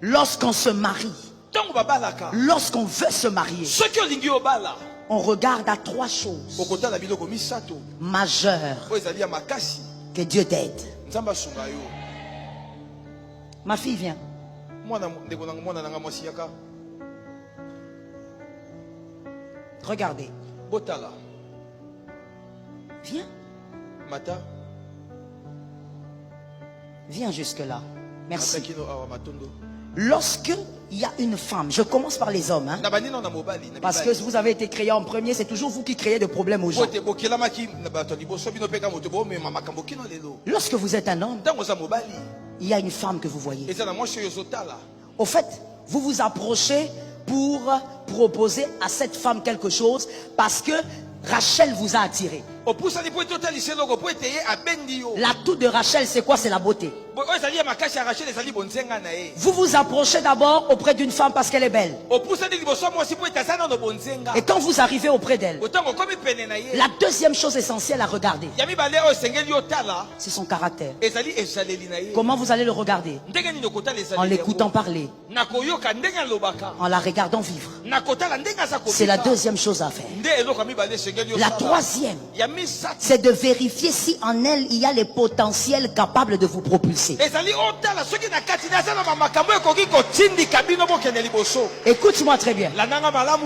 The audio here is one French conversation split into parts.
Lorsqu'on se marie, lorsqu'on veut se marier, on regarde à 3 choses majeures que Dieu t'aide. Ma fille vient. Regardez. Viens. Viens jusque là. Merci. Lorsque il y a une femme, je commence par les hommes, hein, parce que vous avez été créé en premier, c'est toujours vous qui créez des problèmes aux gens. Lorsque vous êtes un homme, il y a une femme que vous voyez. Au fait, vous vous approchez pour proposer à cette femme quelque chose parce que Rachel vous a attiré. L'atout de Rachel, c'est quoi? C'est la beauté. Vous vous approchez d'abord auprès d'une femme parce qu'elle est belle. Et quand vous arrivez auprès d'elle, la deuxième chose essentielle à regarder, c'est son caractère. Comment vous allez le regarder? En l'écoutant parler, en la regardant vivre. C'est la deuxième chose à faire. La troisième, c'est de vérifier si en elle il y a les potentiels capables de vous propulser. Écoute-moi très bien.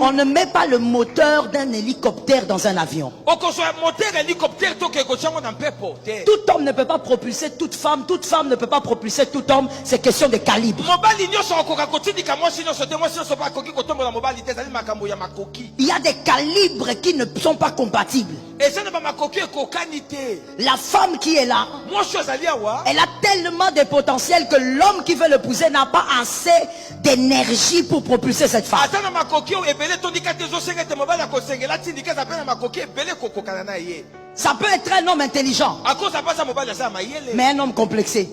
On ne met pas le moteur d'un hélicoptère dans un avion. Tout homme ne peut pas propulser toute femme ne peut pas propulser tout homme. C'est question de calibre. Il y a des calibres qui ne sont pas compatibles. La femme qui est là, elle a tellement de potentiel que l'homme qui veut l'épouser n'a pas assez d'énergie pour propulser cette femme. Ça peut être un homme intelligent, mais un homme complexé.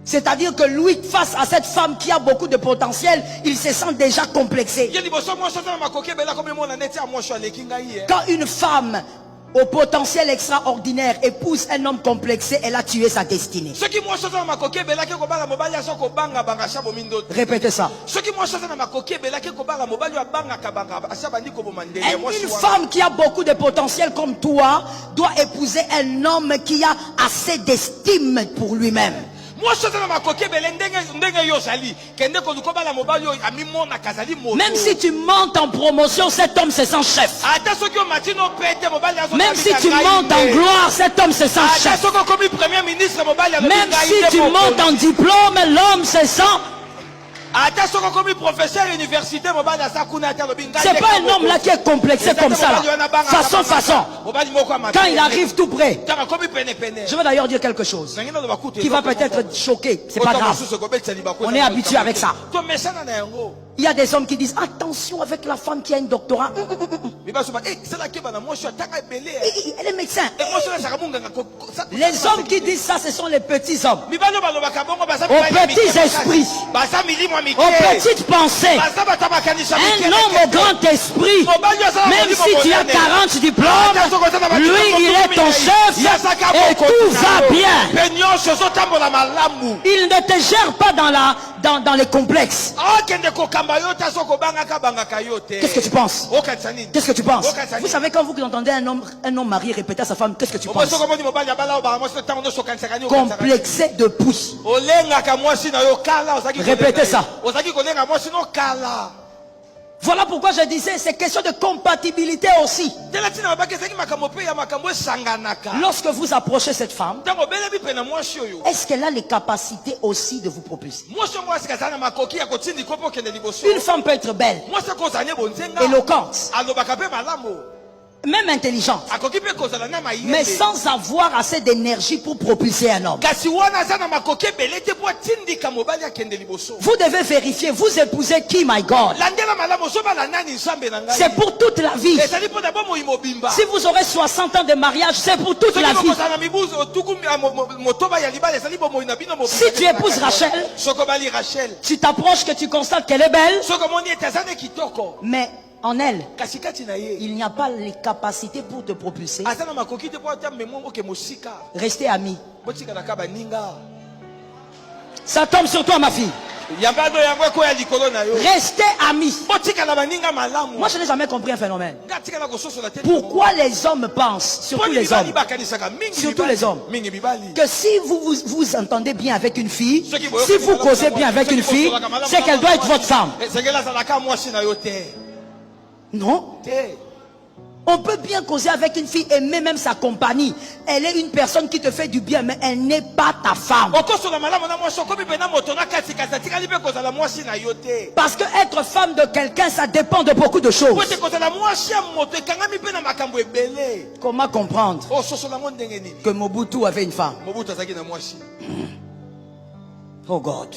C'est-à-dire que lui, face à cette femme qui a beaucoup de potentiel, il se sent déjà complexé. Quand une femme au potentiel extraordinaire épouse un homme complexé, elle a tué sa destinée. Répétez ça. Une femme qui a beaucoup de potentiel comme toi doit épouser un homme qui a assez d'estime pour lui-même. Même si tu montes en promotion, cet homme se sent chef. Même si tu montes en gloire, cet homme se sent chef. Même si tu montes en diplôme, l'homme se sent. C'est pas un homme là qui est complexé comme ça là. Façon. Quand il arrive tout près, je vais d'ailleurs dire quelque chose qui va peut-être choquer. C'est pas grave. On est habitué avec ça. Il y a des hommes qui disent attention avec la femme qui a un doctorat. Elle est médecin. Les hommes qui disent ça, ce sont les petits hommes. Aux petits esprits, aux petites pensées. Un homme au grand esprit, même si tu as 40 diplômes, lui il est ton chef et tout va bien. Il ne te gère pas dans les complexes. Qu'est-ce que tu penses? Qu'est-ce que tu penses? Vous savez, quand vous entendez un homme marié répéter à sa femme, qu'est-ce que tu penses? Complexé de pouce. Répétez ça. Voilà pourquoi je disais, c'est question de compatibilité aussi. Lorsque vous approchez cette femme, est-ce qu'elle a les capacités aussi de vous propulser? Une femme peut être belle, éloquente, même intelligente, mais sans avoir assez d'énergie pour propulser un homme. Vous devez vérifier, vous épousez qui, my God? C'est pour toute la vie. Si vous aurez 60 ans de mariage, c'est pour toute la vie. Si tu épouses Rachel, tu t'approches, que tu constates qu'elle est belle, mais en elle, il n'y a pas les capacités pour te propulser. Restez amis. Ça tombe sur toi, ma fille. Restez amis. Moi, je n'ai jamais compris un phénomène. Pourquoi les hommes pensent, surtout les hommes, que si vous entendez bien avec une fille, si vous causez bien avec une fille, c'est qu'elle doit être votre femme. Non. On peut bien causer avec une fille, aimer même sa compagnie. Elle est une personne qui te fait du bien, mais elle n'est pas ta femme. Parce que être femme de quelqu'un, ça dépend de beaucoup de choses. Comment comprendre que Mobutu avait une femme? Oh God.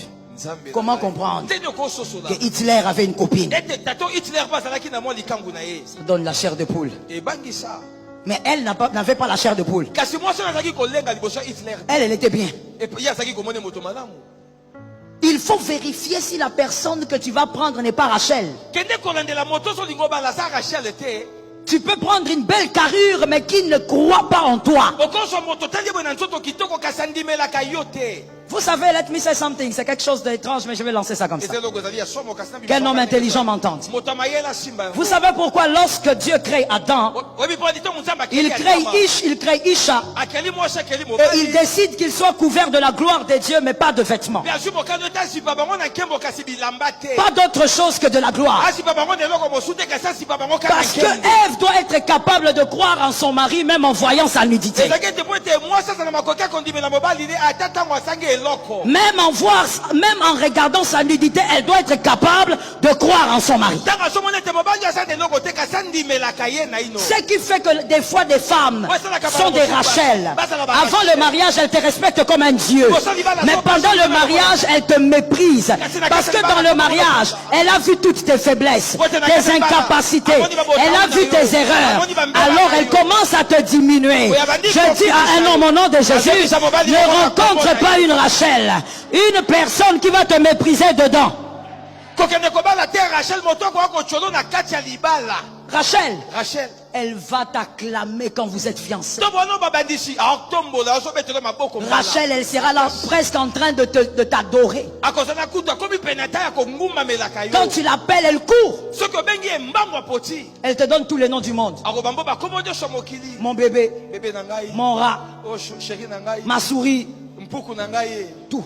Comment comprendre que Hitler avait une copine? Ça donne la chair de poule. Mais elle n'avait pas la chair de poule. Elle était bien. Il faut vérifier si la personne que tu vas prendre n'est pas Rachel. Tu peux prendre une belle carrure mais qui ne croit pas en toi. Vous savez, let me say something. C'est quelque chose d'étrange, mais je vais lancer ça comme ça. Quel homme intelligent m'entende? Vous savez pourquoi lorsque Dieu crée Adam, il crée Ish, il crée Isha, et il décide qu'il soit couvert de la gloire de Dieu, mais pas de vêtements. Pas d'autre chose que de la gloire. Parce que Ève doit être capable de croire en son mari, même en voyant sa nudité. Même en regardant sa nudité, elle doit être capable de croire en son mari. Ce qui fait que des fois des femmes sont des Rachel. Avant le mariage, elles te respectent comme un dieu. Mais pendant le mariage, elles te méprisent. Parce que dans le mariage, elle a vu toutes tes faiblesses, tes incapacités. Elle a vu tes erreurs. Alors elle commence à te diminuer. Je dis à un homme au nom de Jésus, ne rencontre pas une Rachel. Une personne qui va te mépriser dedans. Rachel, elle va t'acclamer quand vous êtes fiancés. Rachel, elle sera là presque en train de t'adorer. Quand tu l'appelles, elle court. Elle te donne tous les noms du monde. Mon bébé, mon rat, ma souris, tout.